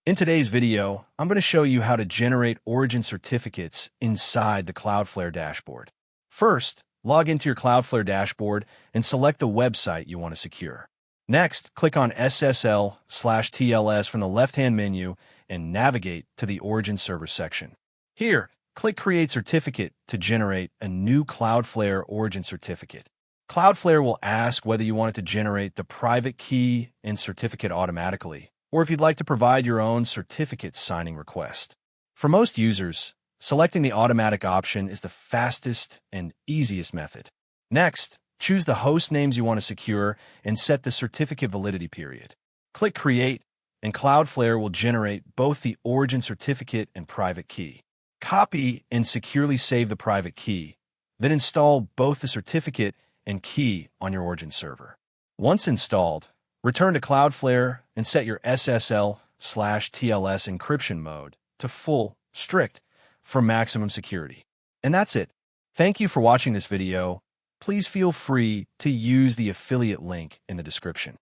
In today's video, I'm going to show you how to generate Origin certificates inside the Cloudflare dashboard. First, log into your Cloudflare dashboard and select the website you want to secure. Next, click on SSL/TLS from the left-hand menu and navigate to the Origin Server section. Here, click Create Certificate to generate a new Cloudflare Origin certificate. Cloudflare will ask whether you want it to generate the private key and certificate automatically, or if you'd like to provide your own certificate signing request. For most users, selecting the automatic option is the fastest and easiest method. Next, choose the host names you want to secure and set the certificate validity period. Click Create, and Cloudflare will generate both the Origin certificate and private key. Copy and securely save the private key, then install both the certificate and key on your Origin server. Once installed, return to Cloudflare and set your SSL/TLS encryption mode to full, strict, for maximum security. And that's it. Thank you for watching this video. Please feel free to use the affiliate link in the description.